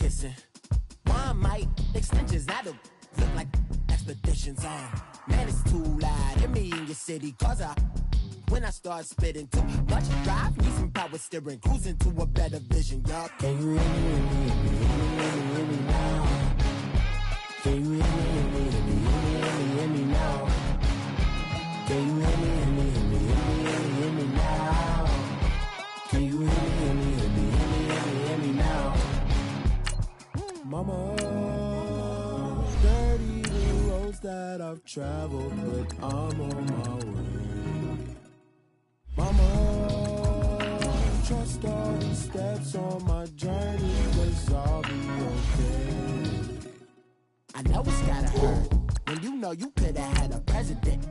kissing. One might extensions that'll look like expeditions on. Man, it's too loud. Hit me in your city, cause when I start spitting too much drive, need some power steering, cruising to a better vision, y'all. Can you hear me now? Can you hear me now? Can you hear me now? Can you hear me now? Mama, dirty the roads that I've traveled, but I'm on my way. Mama, trust all these steps on my journey, 'cause I'll be okay. I know it's gotta hurt when you know you could've had a president.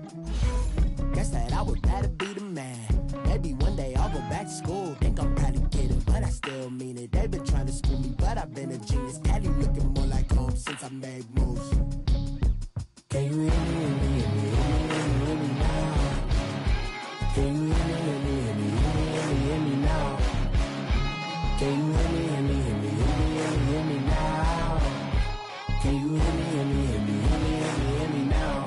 Guess that I would rather be the man. Maybe one day I'll go back to school. Think I'm probably kidding, but I still mean it. They've been trying to screw me, but I've been a genius. Cali looking more like home since I made moves. Can you hear me now? Can you hear me now? Can you hear me now? Can you hear me now?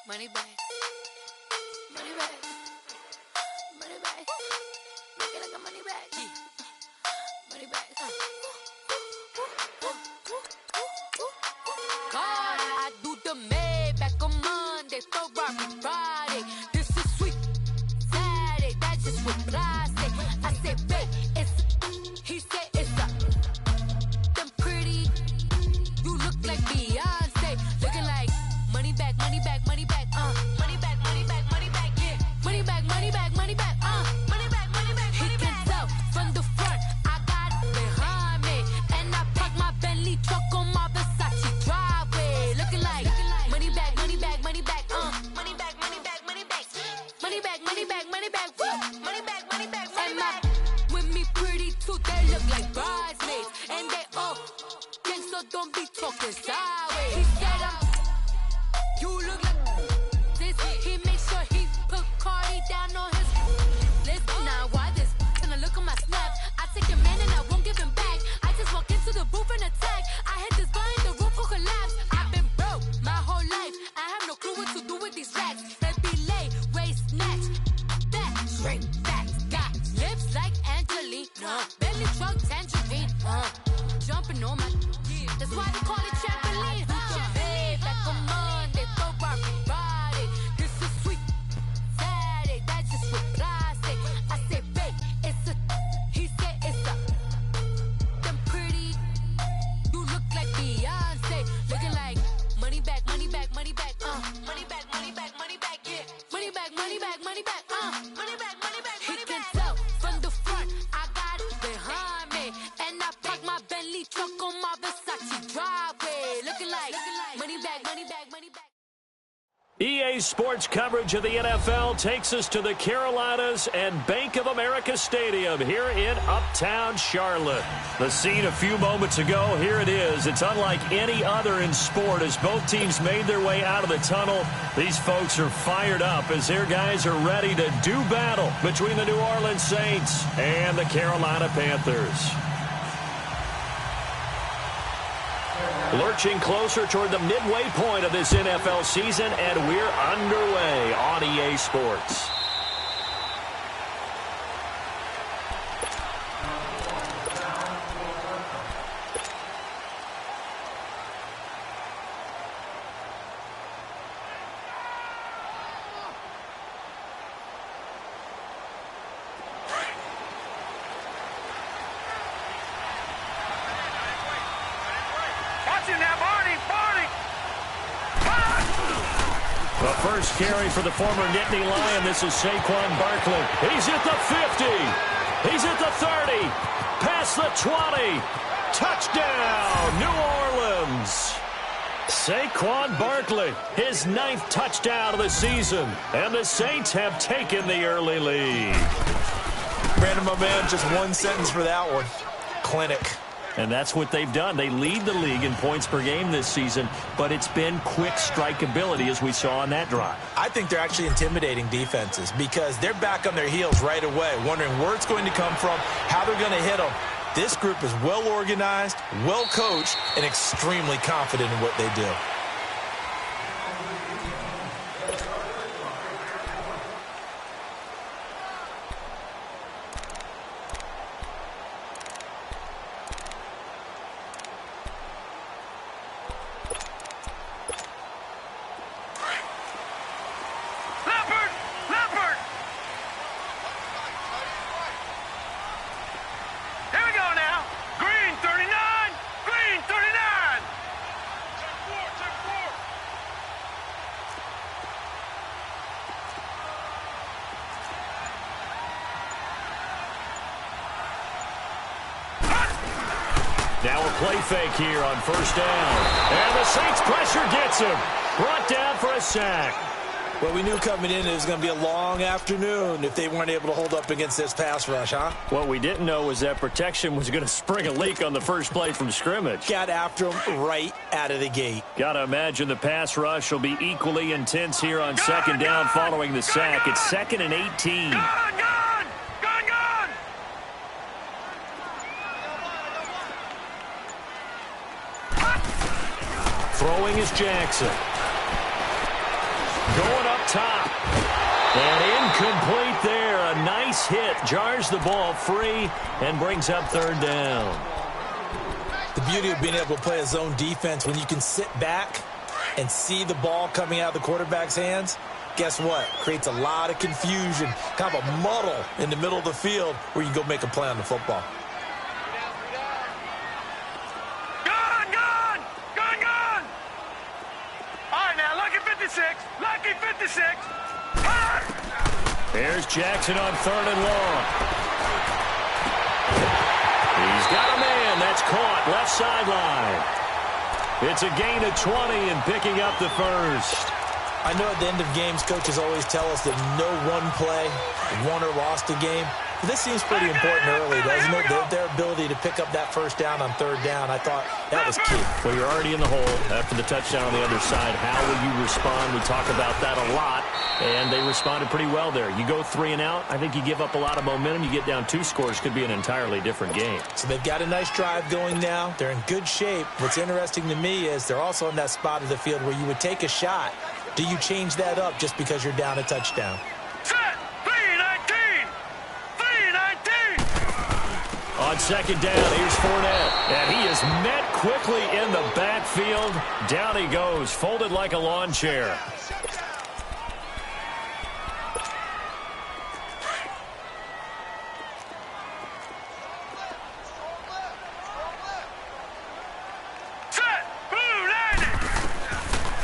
Money back, money back, money back. Make it like a money back, money back. God, I do the Maybach on Monday, Ferrari Friday. This is sweet Saturday, that's just what I say. I say, babe, it's he said it's a them pretty. You look like Beyonce, looking like money back, money back, money back. Money back, money back, money back, yeah. Money back, money back, money back, money back, money back, money back. He can tell from the front, I got it behind me. And I park my Bentley truck on my Versace driveway. Looking like money back, money back, money back, money back, money back, money back. Money back, money back, money back, money back, money back, money back. With me pretty too, they look like bridesmaids. And they all gang, so don't be talking sideways. He said you look like this. He makes sure he put Cardi down on his list. Now why this? And I look at my snap. I take your man and I won't give him back. I just walk into the booth and attack. I hit this button, the roof will collapse. I've been broke my whole life. I have no clue what to do with these racks. That be late, waist snatch, back, shrink, back. Got lips like Angelina, belly truck tangerine, jumping on my. That's why they call it trampoline. Back on Monday, Ferrari Friday. This is sweet Saturday, that's just what I say. I say, babe, it's a. He said it's a. Them pretty. You look like Beyonce, looking like money back, money back, money back, money back, money back, money back, yeah. Money back, money back, money back, money back, money back, money back. He can tell from the front, I got it behind me, and I park my Bentley truck on my Versace driveway. Looking like money back, money back, money back. EA Sports coverage of the NFL takes us to the Carolinas and Bank of America Stadium here in Uptown Charlotte. The scene a few moments ago, here it is. It's unlike any other in sport as both teams made their way out of the tunnel. These folks are fired up as their guys are ready to do battle between the New Orleans Saints and the Carolina Panthers. Lurching closer toward the midway point of this NFL season, and we're underway on EA Sports. The first carry for the former Nittany Lion. This is Saquon Barkley. He's at the 50. He's at the 30. Past the 20. Touchdown, New Orleans. Saquon Barkley, his 9th touchdown of the season. And the Saints have taken the early lead. Brandon, my man, just one sentence for that one. Clinic. And that's what they've done. They lead the league in points per game this season, but it's been quick strikeability as we saw on that drive. I think they're actually intimidating defenses because they're back on their heels right away, wondering where it's going to come from, how they're going to hit them. This group is well organized, well coached, and extremely confident in what they do. Now a play fake here on first down. And the Saints pressure gets him. Brought down for a sack. Well, we knew coming in it was going to be a long afternoon if they weren't able to hold up against this pass rush, huh? What we didn't know was that protection was going to spring a leak on the first play from scrimmage. Got after him right out of the gate. Got to imagine the pass rush will be equally intense here on second down following the sack. It's 2nd and 18. Throwing is Jackson. Going up top. And incomplete there. A nice hit. Jars the ball free and brings up third down. The beauty of being able to play a zone defense when you can sit back and see the ball coming out of the quarterback's hands, guess what? Creates a lot of confusion, kind of a muddle in the middle of the field where you can go make a play on the football. Lucky 56. There's Jackson on 3rd and long. He's got a man. That's caught left sideline. It's a gain of 20 and picking up the first. I know at the end of games, coaches always tell us that no one play won or lost a game. But this seems pretty important early, doesn't it? Their ability to pick up that first down on 3rd down, I thought that was key. Well, you're already in the hole after the touchdown on the other side. How will you respond? We talk about that a lot, and they responded pretty well there. You go 3 and out, I think you give up a lot of momentum. You get down 2 scores, could be an entirely different game. So they've got a nice drive going now. They're in good shape. What's interesting to me is they're also in that spot of the field where you would take a shot. Do you change that up just because you're down a touchdown? On second down, here's Fournette. And he is met quickly in the backfield. Down he goes, folded like a lawn chair.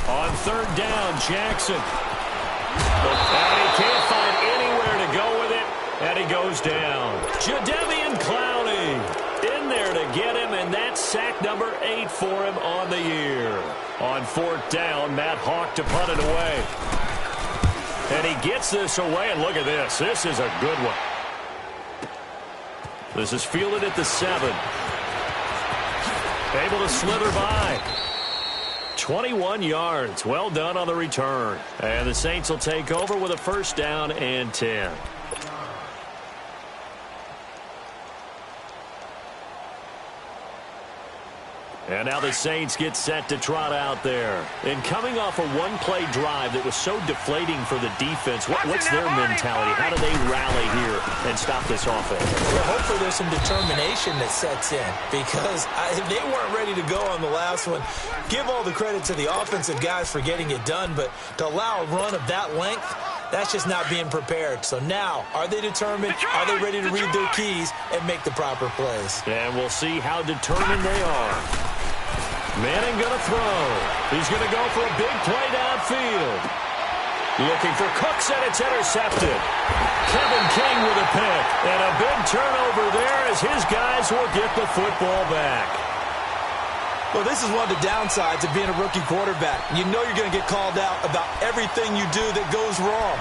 On 3rd down, Jackson. And he can't find anywhere to go with it. And he goes down. Jadeveon Clowney in there to get him, and that's sack number 8 for him on the year. On 4th down, Matt Hawk to punt it away. And he gets this away, and look at this. This is a good one. This is fielded at the 7. Able to slither by. 21 yards. Well done on the return. And the Saints will take over with a 1st down and 10. And now the Saints get set to trot out there. And coming off a one-play drive that was so deflating for the defense, what's their mentality? How do they rally here and stop this offense? Well, hopefully there's some determination that sets in because they weren't ready to go on the last one. Give all the credit to the offensive guys for getting it done, but to allow a run of that length, that's just not being prepared. So now, are they determined? Are they ready to read their keys and make the proper plays? And we'll see how determined they are. Manning going to throw. He's going to go for a big play downfield. Looking for Cooks, and it's intercepted. Kevin King with a pick. And a big turnover there as his guys will get the football back. Well, this is one of the downsides of being a rookie quarterback. You know you're going to get called out about everything you do that goes wrong.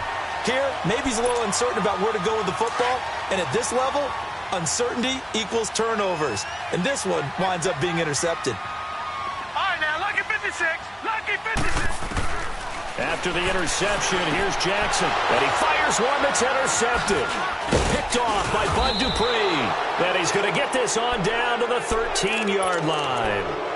Here, maybe he's a little uncertain about where to go with the football, and at this level, uncertainty equals turnovers. And this one winds up being intercepted. All right, now, lucky 56. Lucky 56. After the interception, here's Jackson. And he fires one that's intercepted. Picked off by Bud Dupree. And he's going to get this on down to the 13-yard line.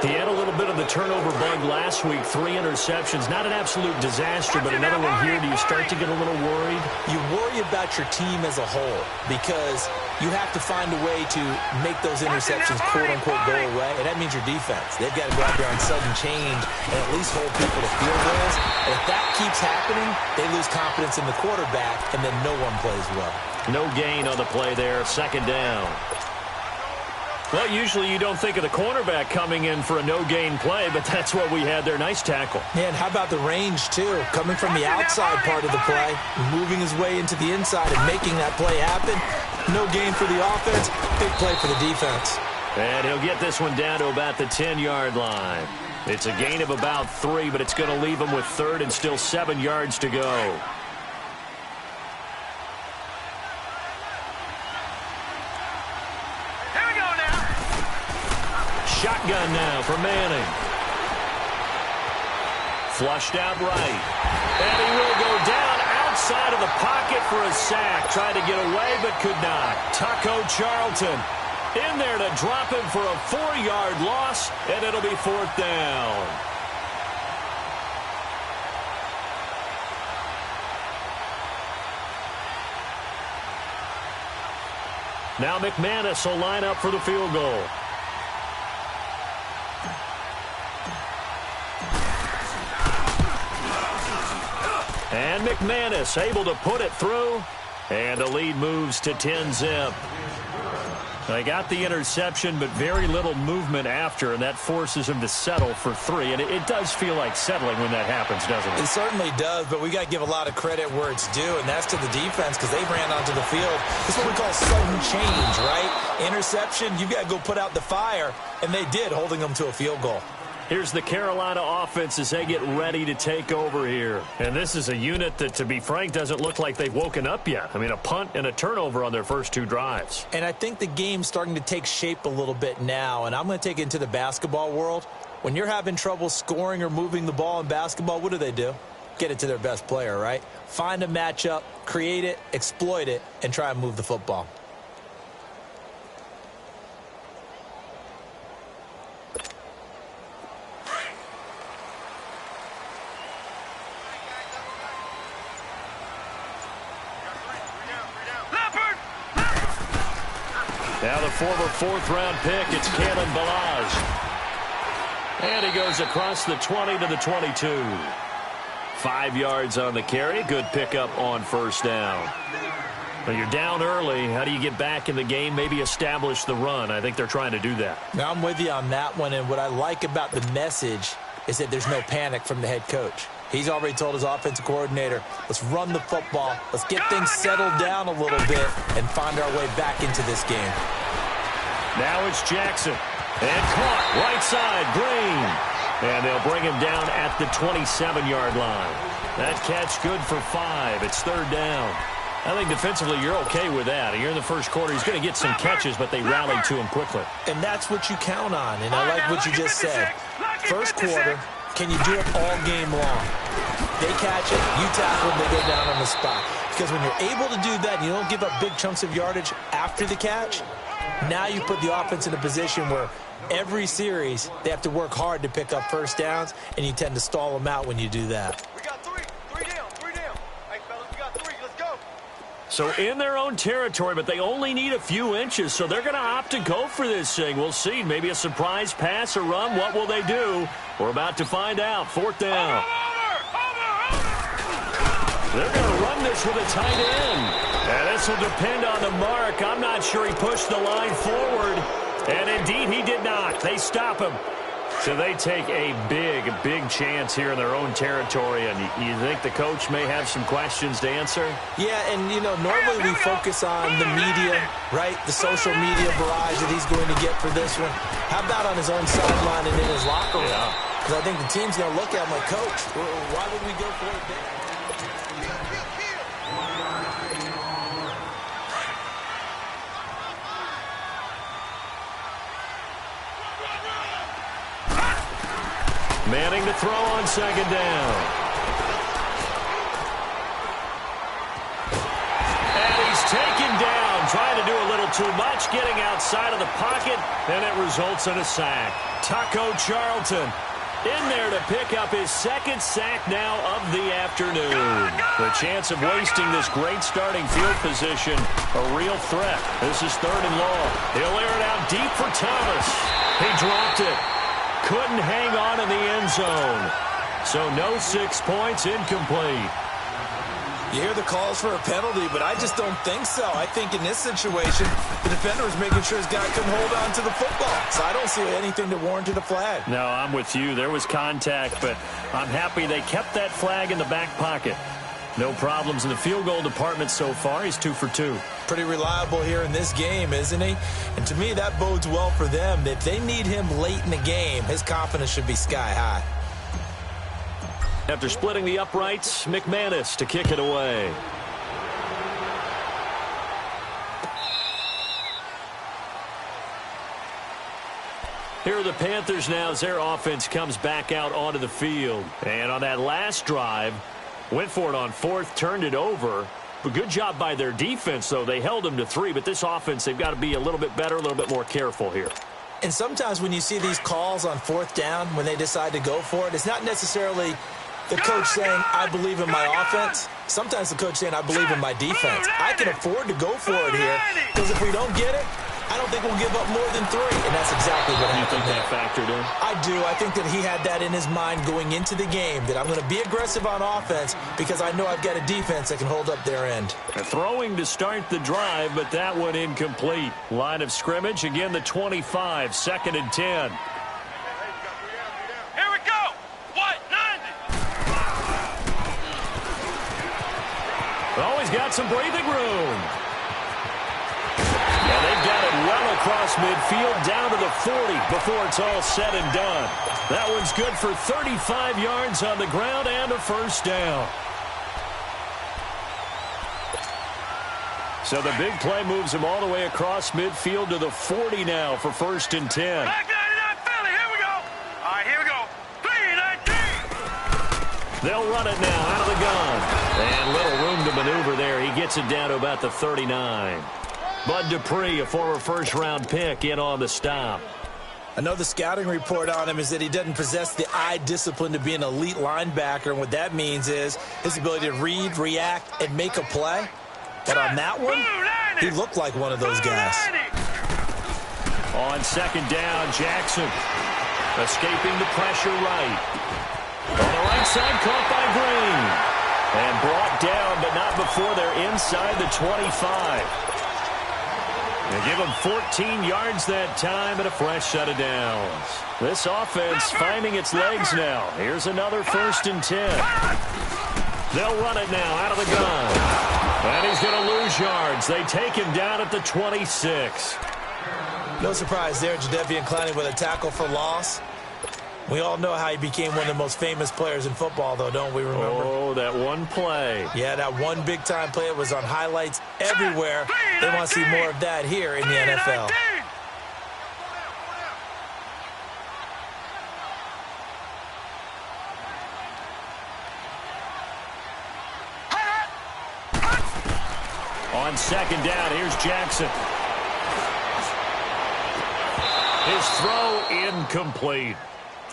He had a little bit of the turnover bug last week. 3 interceptions. Not an absolute disaster, but another one here. Do you start to get a little worried? You worry about your team as a whole because you have to find a way to make those interceptions, quote-unquote, go away, and that means your defense. They've got to go out there on sudden change and at least hold people to field goals. And if that keeps happening, they lose confidence in the quarterback, and then no one plays well. No gain on the play there. Second down. Well, usually you don't think of the cornerback coming in for a no-gain play, but that's what we had there. Nice tackle. Yeah, and how about the range, too? Coming from the outside part of the play, moving his way into the inside and making that play happen. No gain for the offense, big play for the defense. And he'll get this one down to about the 10-yard line. It's a gain of about 3, but it's going to leave him with 3rd and still 7 yards to go. Shotgun now for Manning. Flushed out right. And he will go down outside of the pocket for a sack. Tried to get away but could not. Taco Charlton in there to drop him for a 4-yard loss, and it'll be 4th down. Now McManus will line up for the field goal. And McManus able to put it through, and the lead moves to 10-zip. They got the interception, but very little movement after, and that forces him to settle for 3. And it does feel like settling when that happens, doesn't it? It certainly does, but we got to give a lot of credit where it's due, and that's to the defense because they ran onto the field. This is what we call sudden change, right? Interception, you've got to go put out the fire, and they did, holding them to a field goal. Here's the Carolina offense as they get ready to take over here. And this is a unit that, to be frank, doesn't look like they've woken up yet. I mean, a punt and a turnover on their first 2 drives. And I think the game's starting to take shape a little bit now, and I'm going to take it into the basketball world. When you're having trouble scoring or moving the ball in basketball, what do? Get it to their best player, right? Find a matchup, create it, exploit it, and try and move the football. Now the former 4th-round pick, it's Kalen Balaj. And he goes across the 20 to the 22. 5 yards on the carry. Good pickup on first down. Well, you're down early. How do you get back in the game? Maybe establish the run. I think they're trying to do that. Now, I'm with you on that one, and what I like about the message is that there's no panic from the head coach. He's already told his offensive coordinator, let's run the football, let's get things settled down a little bit, and find our way back into this game. Now it's Jackson. And caught right side, Green. And they'll bring him down at the 27-yard line. That catch good for 5. It's 3rd down. I think defensively you're okay with that. You're in the first quarter. He's going to get some catches, but they rallied to him quickly. And that's what you count on, and I like what you just said. First quarter, can you do it all game long? They catch it, you tackle them, they go down on the spot. Because when you're able to do that and you don't give up big chunks of yardage after the catch, now you put the offense in a position where every series they have to work hard to pick up first downs, and you tend to stall them out when you do that. We got 3 down. Hey, fellas, we got 3. Let's go. So in their own territory, but they only need a few inches, so they're going to opt to go for this thing. We'll see. Maybe a surprise pass or run. What will they do? We're about to find out. 4th down. They're going to run this with a tight end. And this will depend on the mark. I'm not sure he pushed the line forward. And indeed, he did not. They stop him. So they take a big chance here in their own territory, and you think the coach may have some questions to answer? Yeah, and, normally we focus on the media, right? The social media barrage that he's going to get for this one. How about on his own sideline and in his locker room? Because I think the team's going to look at him like, Coach, why would we go for it there? Manning to throw on second down. And he's taken down, trying to do a little too much, getting outside of the pocket, and it results in a sack. Taco Charlton in there to pick up his second sack now of the afternoon. The chance of wasting this great starting field position, a real threat. This is 3rd and long. He'll air it out deep for Thomas. He dropped it. Couldn't hang on in the end zone. So no 6 points, incomplete. You hear the calls for a penalty, but I just don't think so. I think in this situation, the defender was making sure his guy couldn't hold on to the football. So I don't see anything that warranted a flag. No, I'm with you. There was contact, but I'm happy they kept that flag in the back pocket. No problems in the field goal department so far. He's 2 for 2. Pretty reliable here in this game, isn't he? And to me, that bodes well for them. If they need him late in the game, his confidence should be sky high. After splitting the uprights, McManus to kick it away. Here are the Panthers now as their offense comes back out onto the field. And on that last drive, went for it on 4th, turned it over. But good job by their defense, though. They held them to 3, but this offense, they've got to be a little bit better, a little bit more careful here. And sometimes when you see these calls on 4th down, when they decide to go for it, it's not necessarily the coach saying, I believe in my offense. Sometimes the coach saying, I believe in my defense. I can afford to go for it here, because if we don't get it, I don't think we'll give up more than 3. And that's exactly what happened there. You think that factored in? I do. I think that he had that in his mind going into the game, that I'm going to be aggressive on offense because I know I've got a defense that can hold up their end. Throwing to start the drive, but that one incomplete. Line of scrimmage, again the 25, 2nd and 10. Here we go. What? 90. Always got some breathing room. And they've got it well across midfield down to the 40 before it's all said and done. That one's good for 35 yards on the ground and a first down. So the big play moves him all the way across midfield to the 40 now for 1st and 10. Back 99 Philly. Here we go. All right, here we go. 3-19. They'll run it now out of the gun. And little room to maneuver there. He gets it down to about the 39. Bud Dupree, a former first-round pick, in on the stop. I know the scouting report on him is that he doesn't possess the eye discipline to be an elite linebacker, and what that means is his ability to read, react, and make a play. But on that one, he looked like one of those guys. On 2nd down, Jackson escaping the pressure right. On the right side, caught by Green. And brought down, but not before they're inside the 25. They give him 14 yards that time and a fresh set of downs. This offense finding its legs now. Here's another 1st and 10. They'll run it now out of the gun. And he's going to lose yards. They take him down at the 26. No surprise there, Jadeveon Clowney with a tackle for loss. We all know how he became one of the most famous players in football, though, don't we remember? Oh, that one play. Yeah, that one big-time play. It was on highlights everywhere. They want to see more of that here in the NFL. On 2nd down, here's Jackson. His throw incomplete.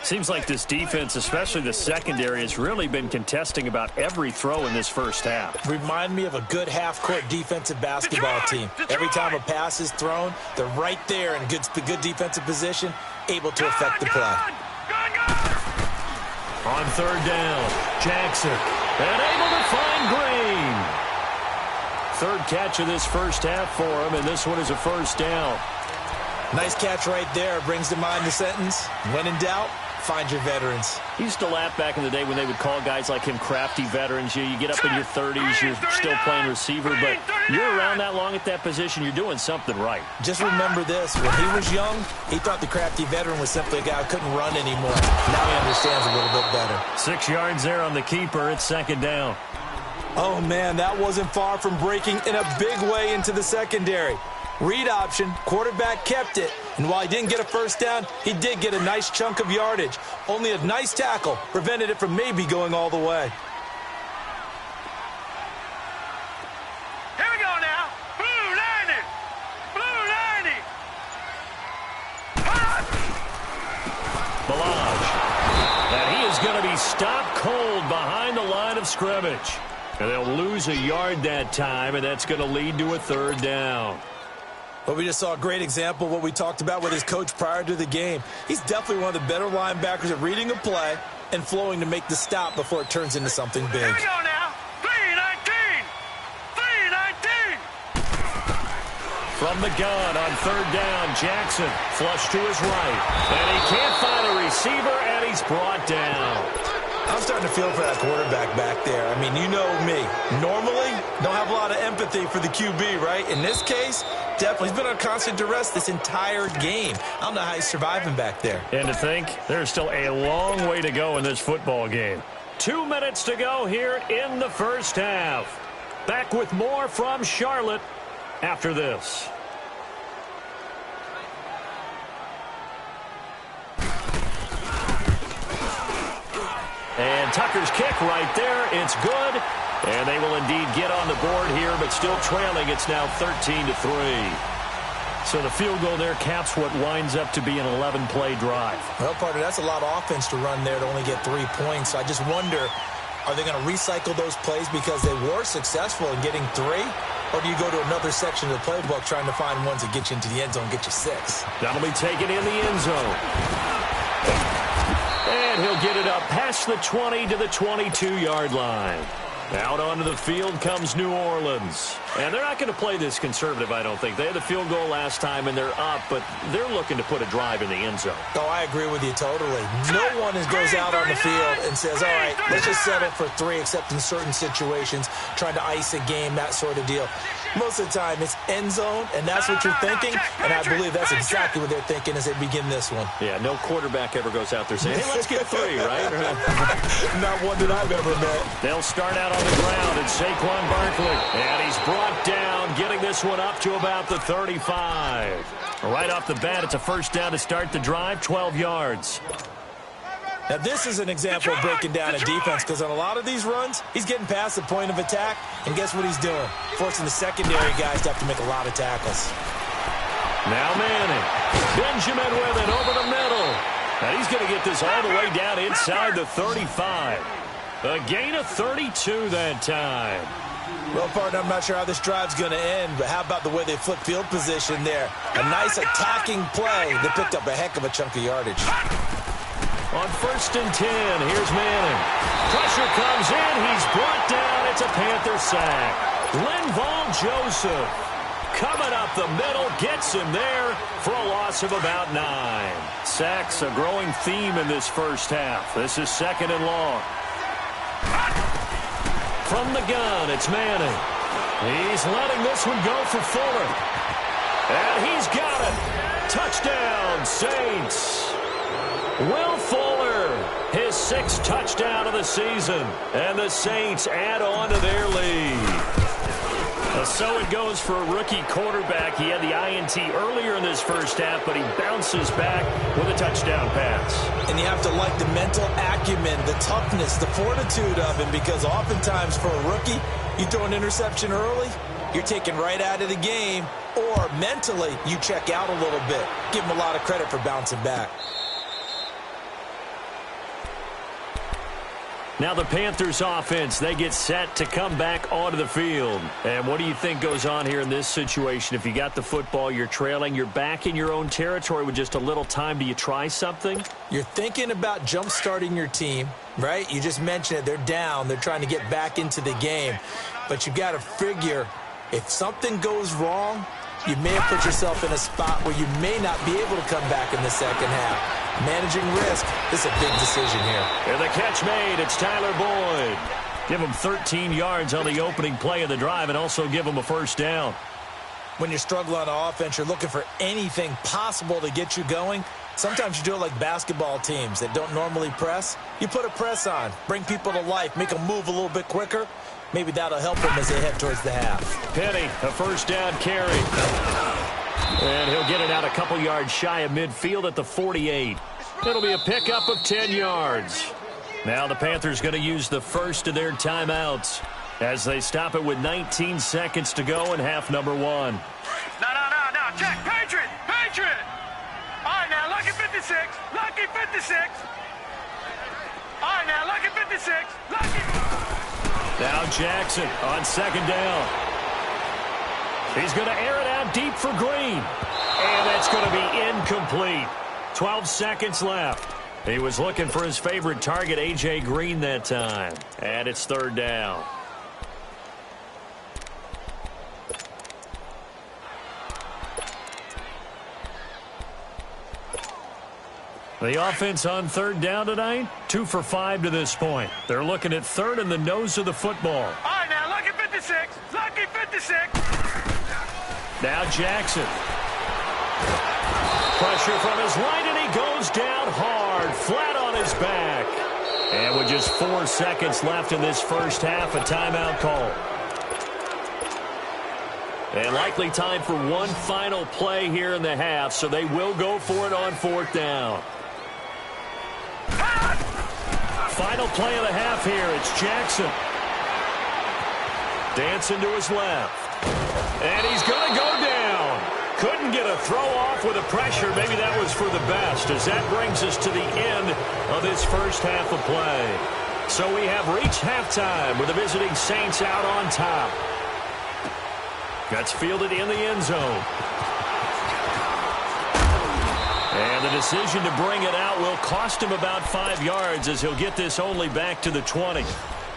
Seems like this defense, especially the secondary, has really been contesting about every throw in this first half. Remind me of a good half-court defensive basketball team. Every time a pass is thrown, they're right there in good defensive position, able to affect the play. On 3rd down, Jackson, and able to find Green. 3rd catch of this first half for him, and this one is a first down. Nice catch right there. Brings to mind the sentence, when in doubt, find your veterans. He used to laugh back in the day when they would call guys like him crafty veterans. You get up in your 30s, you're still playing receiver, but you're around that long at that position, you're doing something right. Just remember this. When he was young, he thought the crafty veteran was simply a guy who couldn't run anymore. Now he understands a little bit better. 6 yards there on the keeper. It's second down. Oh, man, that wasn't far from breaking in a big way into the secondary. Read option, quarterback kept it, and while he didn't get a first down, he did get a nice chunk of yardage. Only a nice tackle prevented it from maybe going all the way. Here we go now. Blue 90. Blue 90. Balaj. And he is going to be stopped cold behind the line of scrimmage. And they'll lose a yard that time, and that's going to lead to a third down. Well, we just saw a great example of what we talked about with his coach prior to the game. He's definitely one of the better linebackers at reading a play and flowing to make the stop before it turns into something big. Here we go now. 319. 319. From the gun on third down, Jackson flush to his right. And he can't find a receiver, and he's brought down. I'm starting to feel for that quarterback back there. I mean, you know me. Normally, don't have a lot of empathy for the QB, right? In this case, definitely. He's been on constant duress this entire game. I don't know how he's surviving back there. And to think, there's still a long way to go in this football game. 2 minutes to go here in the first half. Back with more from Charlotte after this. And Tucker's kick right there. It's good. And they will indeed get on the board here, but still trailing. It's now 13-3. So the field goal there caps what winds up to be an 11-play drive. Well, partner, that's a lot of offense to run there to only get 3 points. So I just wonder, are they going to recycle those plays because they were successful in getting 3? Or do you go to another section of the playbook trying to find ones that get you into the end zone and get you 6? That'll be taken in the end zone. And he'll get it up past the 20 to the 22-yard line. Out onto the field comes New Orleans. And they're not going to play this conservative, I don't think. They had the field goal last time, and they're up, but they're looking to put a drive in the end zone. Oh, I agree with you totally. No one goes out on the field and says, all right, let's just settle for 3, except in certain situations, trying to ice a game, that sort of deal. Most of the time, it's end zone, and that's what you're thinking, and I believe that's exactly what they're thinking as they begin this one. Yeah, no quarterback ever goes out there saying, hey, let's get 3, right? Not one that I've ever met. They'll start out on the ground, and Saquon Barkley. And he's brought down, getting this one up to about the 35. Right off the bat, it's a first down to start the drive, 12 yards. Now, this is an example of breaking down a defense because on a lot of these runs, he's getting past the point of attack, and guess what he's doing? Forcing the secondary guys to have to make a lot of tackles. Now Manning. Benjamin with it over the middle. And he's going to get this all the way down inside the 35. A gain of 32 that time. Well, partner, I'm not sure how this drive's going to end, but how about the way they flip field position there? A nice attacking play that picked up a heck of a chunk of yardage. On first and 10, here's Manning. Pressure comes in. He's brought down. It's a Panther sack. Linval Joseph coming up the middle, gets him there for a loss of about 9. Sacks, a growing theme in this first half. This is second and long. From the gun, it's Manning. He's letting this one go for Fuller. And he's got it. Touchdown, Saints. Will Fuller, his 6th touchdown of the season. And the Saints add on to their lead. So it goes for a rookie quarterback. He had the INT earlier in this first half, but he bounces back with a touchdown pass. And you have to like the mental acumen, the toughness, the fortitude of him, because oftentimes for a rookie, you throw an interception early, you're taken right out of the game, or mentally you check out a little bit. Give him a lot of credit for bouncing back. Now the Panthers offense, they get set to come back onto the field. And what do you think goes on here in this situation? If you got the football, you're trailing, you're back in your own territory with just a little time. Do you try something? You're thinking about jump-starting your team, right? You just mentioned it. They're down. They're trying to get back into the game. But you've got to figure if something goes wrong, you may have put yourself in a spot where you may not be able to come back in the second half. Managing risk is a big decision here. And the catch made. It's Tyler Boyd. Give him 13 yards on the opening play of the drive and also give him a first down. When you're struggling on offense, you're looking for anything possible to get you going. Sometimes you do it like basketball teams that don't normally press. You put a press on, bring people to life, make them move a little bit quicker. Maybe that'll help them as they head towards the half. Penny, a first down carry. And he'll get it out a couple yards shy of midfield at the 48. It'll be a pickup of 10 yards. Now the Panthers going to use the first of their timeouts as they stop it with 19 seconds to go in half number 1. No. Check. Patriot. All right, now, lucky 56. Lucky 56. All right, now, lucky 56. Lucky. Now Jackson on second down. He's going to air it out deep for Green. And that's going to be incomplete. 12 seconds left. He was looking for his favorite target, A.J. Green, that time. And it's third down. The offense on third down tonight, 2 for 5 to this point. They're looking at third in the nose of the football. All right, now, lucky 56. Lucky 56. Now Jackson. Pressure from his right, and he goes down hard, flat on his back. And with just 4 seconds left in this first half, a timeout call. And likely time for one final play here in the half, so they will go for it on fourth down. Final play of the half here. It's Jackson. Dancing to his left. And he's going to go down. Couldn't get a throw off with the pressure. Maybe that was for the best, as that brings us to the end of this first half of play. So we have reached halftime with the visiting Saints out on top. That's fielded in the end zone. And the decision to bring it out will cost him about 5 yards, as he'll get this only back to the 20.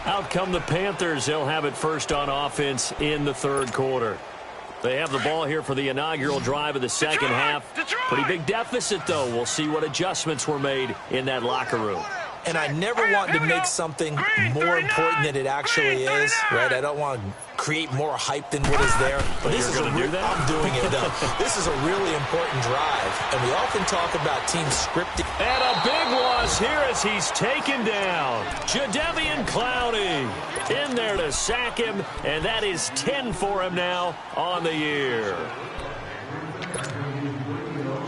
Out come the Panthers. They'll have it first on offense in the third quarter. They have the ball here for the inaugural drive of the second half. Pretty big deficit, though. We'll see what adjustments were made in that locker room. And I never want to make something more important than it actually is, right? I don't want to create more hype than what is there. But this is I'm doing it, though. This is a really important drive. And we often talk about team scripting. And a big loss here as he's taken down. Jadeveon Clowney in there to sack him. And that is 10 for him now on the year.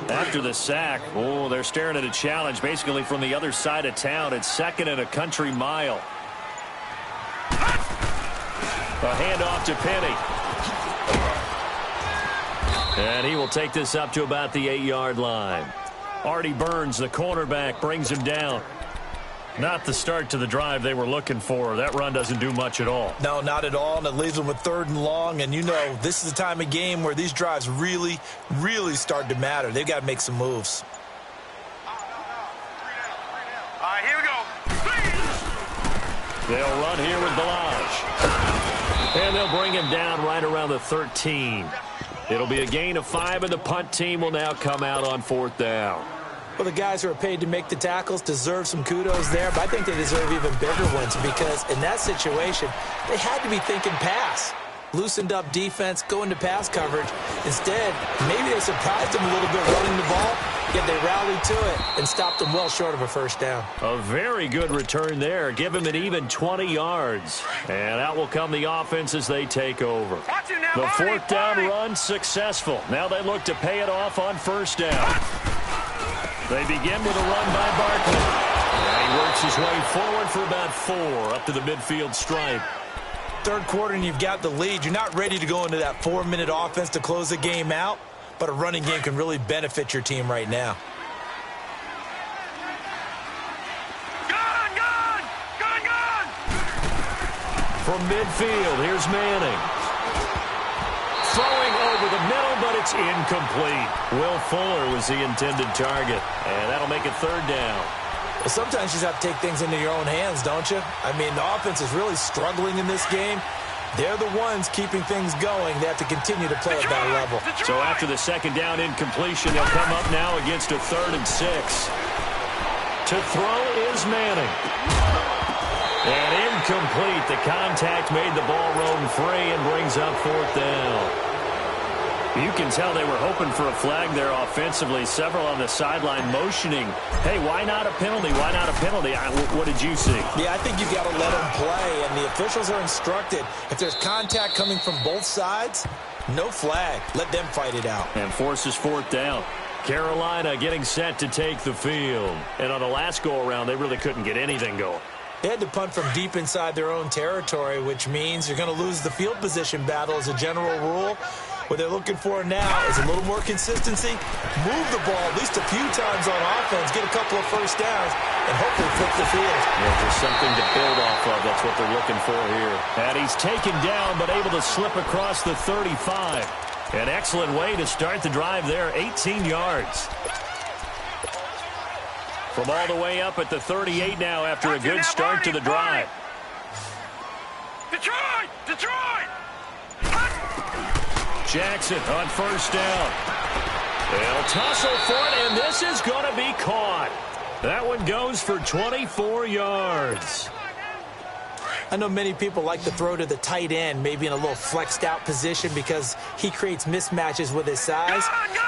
After the sack, they're staring at a challenge basically from the other side of town. It's second and a country mile. A handoff to Penny. And he will take this up to about the 8-yard line. Artie Burns, the cornerback, brings him down. Not the start to the drive they were looking for. That run doesn't do much at all. No, not at all, and it leaves them with third and long. And, you know, this is the time of game where these drives really, really start to matter. They've got to make some moves. All right, here we go. They'll run here with Balaj. And they'll bring him down right around the 13. It'll be a gain of 5, and the punt team will now come out on fourth down. Well, the guys who are paid to make the tackles deserve some kudos there, but I think they deserve even bigger ones because in that situation, they had to be thinking pass. Loosened up defense, go into pass coverage. Instead, maybe they surprised them a little bit running the ball, yet they rallied to it and stopped them well short of a first down. A very good return there. Give him an even 20 yards. And out will come the offense as they take over. The fourth down run successful. Now they look to pay it off on first down. They begin with a run by Barkley. And he works his way forward for about 4 up to the midfield stripe. Third quarter and you've got the lead. You're not ready to go into that 4-minute offense to close the game out, but a running game can really benefit your team right now. Gun! From midfield, here's Manning. Throwing over the middle, but it's incomplete. Will Fuller was the intended target, and that'll make it third down. Well, sometimes you just have to take things into your own hands, don't you? I mean, the offense is really struggling in this game. They're the ones keeping things going. They have to continue to play at that level. So after the second down incompletion, they'll come up now against a 3rd and 6. To throw is Manning. And incomplete. The contact made the ball roam free and brings up 4th down. You can tell they were hoping for a flag there offensively. Several on the sideline motioning, hey, why not a penalty? Why not a penalty? What did you see? Yeah, I think you've got to let them play, and the officials are instructed. If there's contact coming from both sides, no flag. Let them fight it out. And forces 4th down. Carolina getting set to take the field. And on the last go-around, they really couldn't get anything going. They had to punt from deep inside their own territory, which means you're going to lose the field position battle as a general rule. What they're looking for now is a little more consistency, move the ball at least a few times on offense, get a couple of first downs, and hopefully flip the field. Yeah, there's something to build off of. That's what they're looking for here. And he's taken down, but able to slip across the 35. An excellent way to start the drive there, 18 yards. From all the way up at the 38 now after a good start to the drive. Detroit! Detroit! Jackson on 1st down. They'll tussle for it, and this is going to be caught. That one goes for 24 yards. I know many people like to throw to the tight end, maybe in a little flexed out position because he creates mismatches with his size.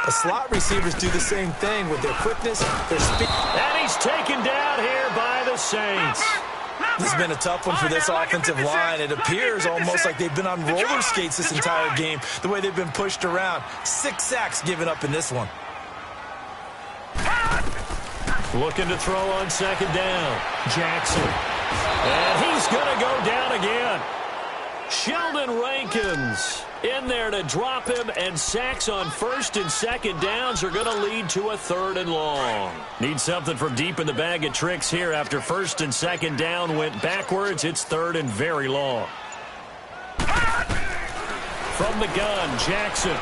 The slot receivers do the same thing with their quickness, their speed. And he's taken down here by the Saints. This has been a tough one for this offensive line. It appears almost like they've been on roller skates this entire game, the way they've been pushed around. 6 sacks given up in this one. Looking to throw on 2nd down. Jackson. And he's going to go down again. Sheldon Rankins in there to drop him, and sacks on 1st and 2nd downs are going to lead to a 3rd and long. Need something from deep in the bag of tricks here after 1st and 2nd down went backwards. It's 3rd and very long. From the gun, Jackson.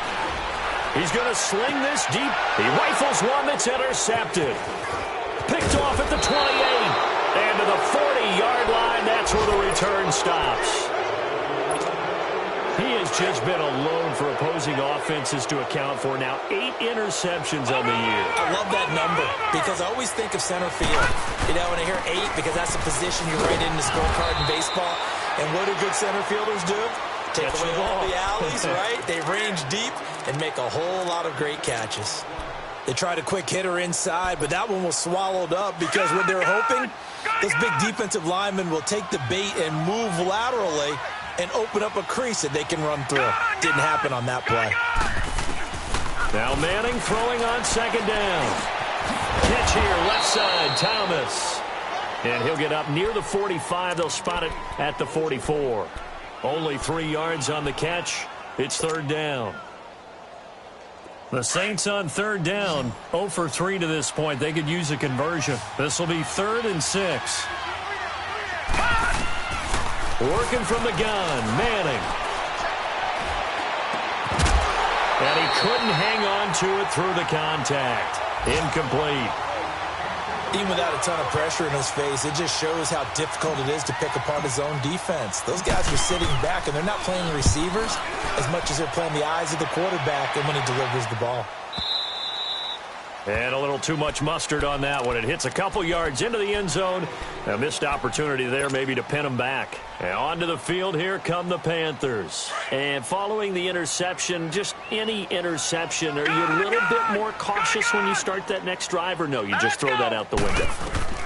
He's going to sling this deep. He rifles one that's intercepted. Picked off at the 28. And to the 40-yard line, that's where the return stops. He has just been alone for opposing offenses to account for now 8 interceptions on the year. I love that number because I always think of center field. You know, when I hear 8, because that's the position you write in the scorecard in baseball. And what do good center fielders do? Take away all the alleys, right? They range deep and make a whole lot of great catches. They tried a quick hitter inside, but that one was swallowed up because what they were hoping, those big defensive linemen will take the bait and move laterally and open up a crease that they can run through. Didn't happen on that play. Now Manning throwing on 2nd down. Catch here, left side, Thomas. And he'll get up near the 45. They'll spot it at the 44. Only 3 yards on the catch. It's 3rd down. The Saints on 3rd down, 0 for 3 to this point. They could use a conversion. This will be 3rd and 6. Working from the gun, Manning. And he couldn't hang on to it through the contact. Incomplete. Even without a ton of pressure in his face, it just shows how difficult it is to pick apart his own defense. Those guys are sitting back, and they're not playing receivers as much as they're playing the eyes of the quarterback and when he delivers the ball. And a little too much mustard on that one. It hits a couple yards into the end zone. A missed opportunity there maybe to pin him back. And onto the field, here come the Panthers. And following the interception, just any interception, are you a little bit more cautious when you start that next drive, or no, you just throw that out the window?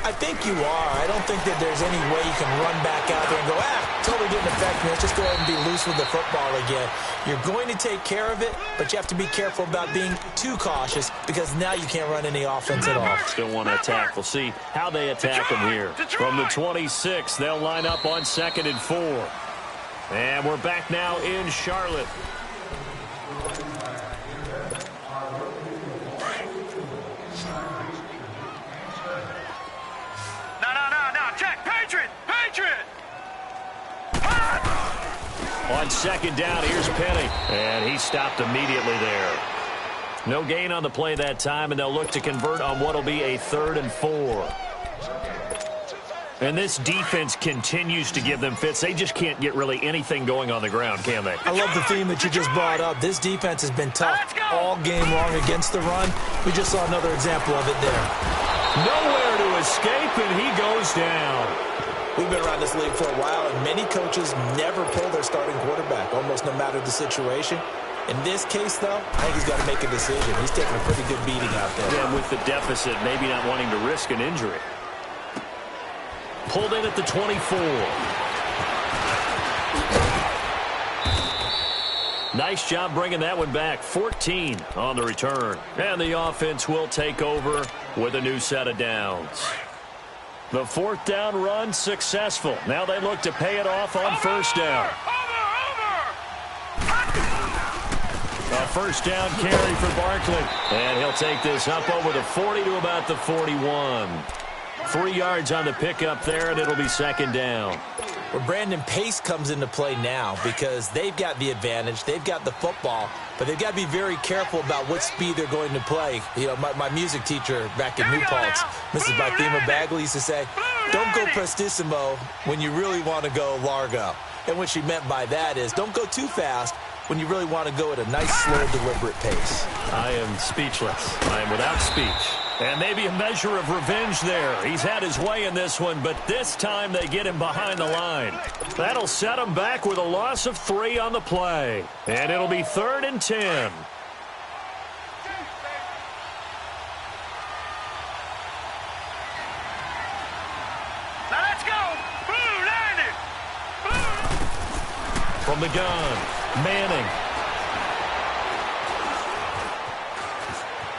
I think you are. I don't think that there's any way you can run back out there and go, totally didn't affect me. Let's just go ahead and be loose with the football again. You're going to take care of it, but you have to be careful about being too cautious because now you can't run any offense at all. Still want to attack. We'll see how they attack him here. From the 26, they'll line up on 2nd and 4. And we're back now in Charlotte. No. Check. Patriot. On 2nd down, here's Penny. And he stopped immediately there. No gain on the play that time, and they'll look to convert on what will be a 3rd and 4. And this defense continues to give them fits. They just can't get really anything going on the ground, can they? I love the theme that you just brought up. This defense has been tough all game long against the run. We just saw another example of it there. Nowhere to escape, and he goes down. We've been around this league for a while, and many coaches never pull their starting quarterback, almost no matter the situation. In this case, though, I think he's got to make a decision. He's taking a pretty good beating out there. Yeah, with the deficit, maybe not wanting to risk an injury. Pulled in at the 24. Nice job bringing that one back. 14 on the return. And the offense will take over with a new set of downs. The fourth down run successful. Now they look to pay it off on first down. A first down carry for Barkley. And he'll take this up over the 40 to about the 41. 3 yards on the pickup there, and it'll be second down. Well, Brandon, pace comes into play now because they've got the advantage. They've got the football, but they've got to be very careful about what speed they're going to play. You know, my music teacher back in New Paltz, Mrs. Bathema Bagley, used to say, don't go prestissimo when you really want to go largo. And what she meant by that is don't go too fast when you really want to go at a nice, slow, deliberate pace. I am speechless. I am without speech. And maybe a measure of revenge there. He's had his way in this one, but this time they get him behind the line. That'll set him back with a loss of 3 on the play. And it'll be 3rd and 10. Now let's go. Blue, land it. Blue. From the gun, Manning.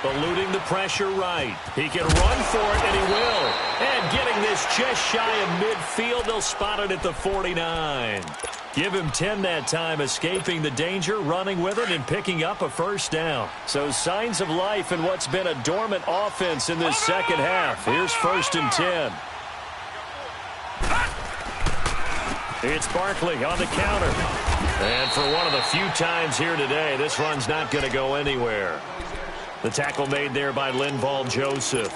Eluding the pressure right. He can run for it, and he will. And getting this just shy of midfield, they'll spot it at the 49. Give him 10 that time, escaping the danger, running with it, and picking up a first down. So signs of life in what's been a dormant offense in this second half. Here's 1st and 10. It's Barkley on the counter. And for one of the few times here today, this run's not going to go anywhere. The tackle made there by Linval Joseph.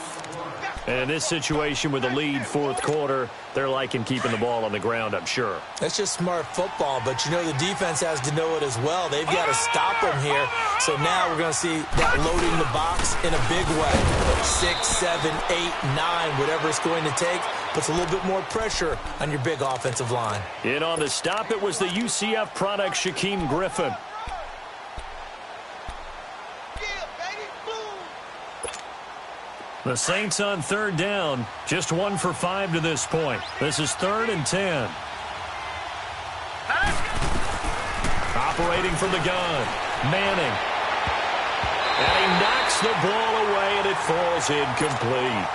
And in this situation with the lead fourth quarter, they're liking keeping the ball on the ground, I'm sure. That's just smart football, but you know the defense has to know it as well. They've got to stop them here. So now we're going to see that loading the box in a big way. 6, 7, 8, 9, whatever it's going to take, puts a little bit more pressure on your big offensive line. In on the stop, it was the UCF product, Shaquem Griffin. The Saints on 3rd down, just 1 for 5 to this point. This is 3rd and 10. Operating from the gun, Manning. And he knocks the ball away, and it falls incomplete.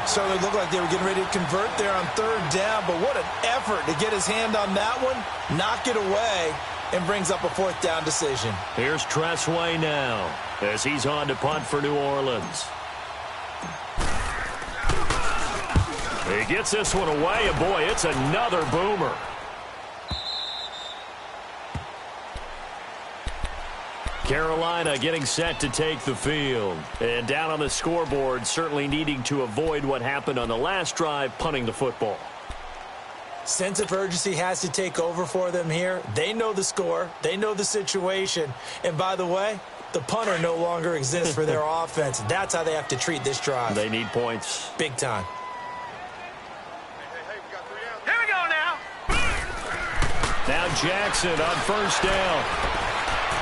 So they looked like they were getting ready to convert there on 3rd down, but what an effort to get his hand on that one, knock it away, and brings up a 4th down decision. Here's Tressway now as he's on to punt for New Orleans. He gets this one away, and boy, it's another boomer. Carolina getting set to take the field. And down on the scoreboard, certainly needing to avoid what happened on the last drive, punting the football. Sense of urgency has to take over for them here. They know the score. They know the situation. And by the way, the punter no longer exists for their offense. That's how they have to treat this drive. They need points. Big time. Here we go now. Now Jackson on 1st down.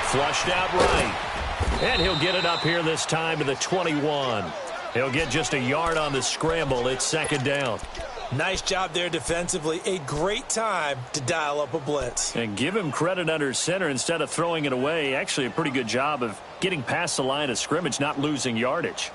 Flushed out right. And he'll get it up here this time to the 21. He'll get just a yard on the scramble. It's 2nd down. Nice job there defensively. A great time to dial up a blitz. And give him credit under center instead of throwing it away. Actually a pretty good job of getting past the line of scrimmage, not losing yardage.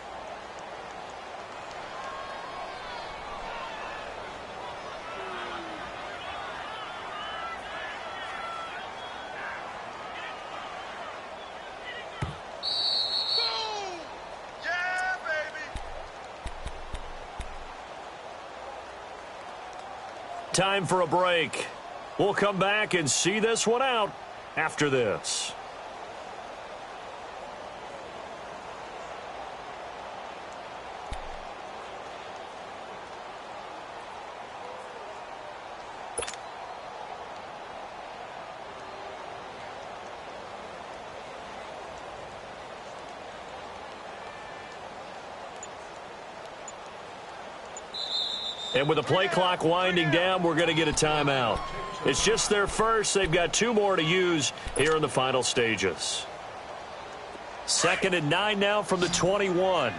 Time for a break. We'll come back and see this one out after this. And with the play clock winding down, we're going to get a timeout. It's just their first. They've got 2 more to use here in the final stages. 2nd and 9 now from the 21.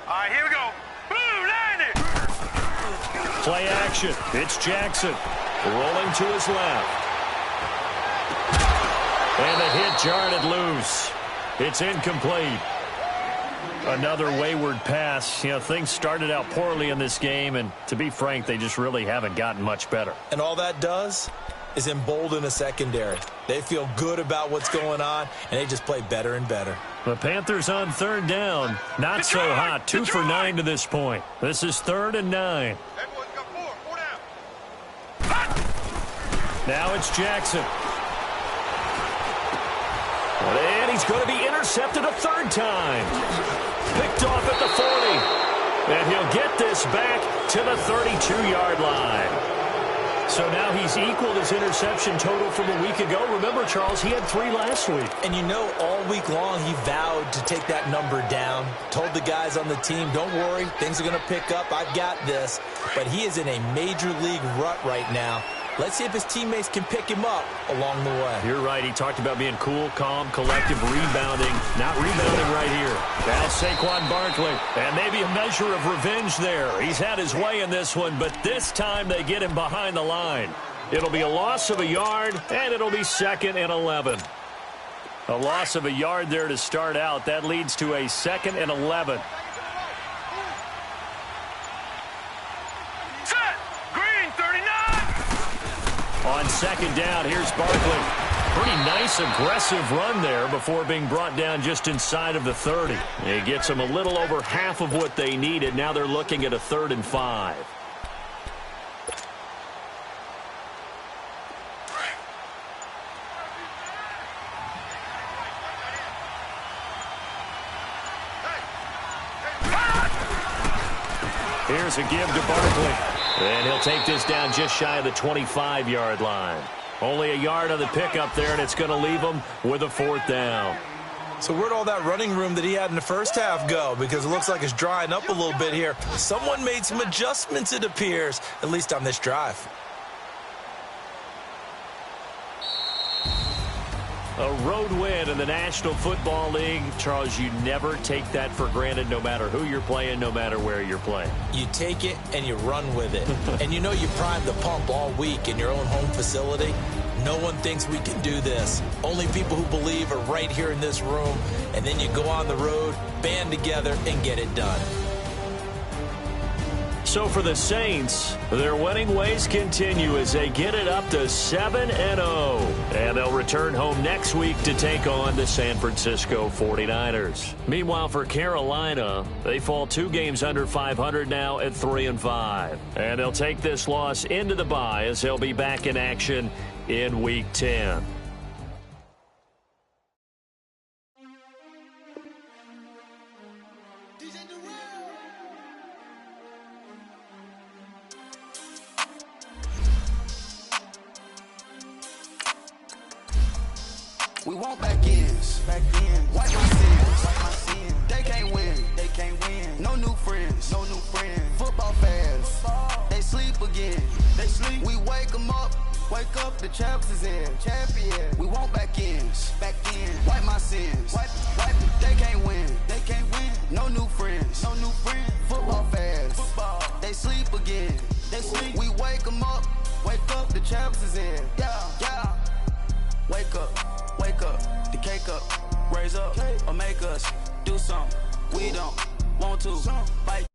All right, here we go. Boom, landed. Play action. It's Jackson rolling to his left. And the hit jarred loose. It's incomplete. Another wayward pass. You know, things started out poorly in this game, and to be frank, they just really haven't gotten much better. And all that does is embolden a secondary. They feel good about what's going on, and they just play better and better. The Panthers on 3rd down. Not so hot. 2 for 9 to this point. This is 3rd and 9. Everyone's got 4 down. Now it's Jackson. And he's going to be intercepted a 3rd time. Picked off at the 40. And he'll get this back to the 32-yard line. So now he's equaled his interception total from a week ago. Remember, Charles, he had 3 last week. And you know, all week long he vowed to take that number down. Told the guys on the team, don't worry, things are going to pick up. I've got this. But he is in a major league rut right now. Let's see if his teammates can pick him up along the way. You're right. He talked about being cool, calm, collective, rebounding. Not rebounding right here. Now Saquon Barkley. And maybe a measure of revenge there. He's had his way in this one, but this time they get him behind the line. It'll be a loss of a yard, and it'll be 2nd and 11. A loss of a yard there to start out. That leads to a 2nd and 11. On 2nd down, here's Barkley. Pretty nice, aggressive run there before being brought down just inside of the 30. He gets them a little over half of what they needed. Now they're looking at a 3rd and 5. Here's a give to Barkley. And he'll take this down just shy of the 25-yard line. Only a yard on the pickup there, and it's going to leave him with a 4th down. So where'd all that running room that he had in the first half go? Because it looks like it's drying up a little bit here. Someone made some adjustments, it appears, at least on this drive. A road win in the National Football League. Charles, you never take that for granted no matter who you're playing, no matter where you're playing. You take it and you run with it. And you know you primed the pump all week in your own home facility. No one thinks we can do this. Only people who believe are right here in this room. And then you go on the road, band together, and get it done. So for the Saints, their winning ways continue as they get it up to 7-0. And they'll return home next week to take on the San Francisco 49ers. Meanwhile, for Carolina, they fall 2 games under 500 now at 3-5. And they'll take this loss into the bye as they'll be back in action in Week 10. We want back ends. Wipe my sins. They can't win. No new friends. Football fans. They sleep again. We wake them up. Wake up, the champs is in. Champion. We want back ends. Wipe my sins. Wipe. They can't win. No new friends. Football fans. They sleep again. We wake them up. Wake up, the champs is in. Yeah. Wake up, the cake up, raise up, or make us do something we don't want to. Fight.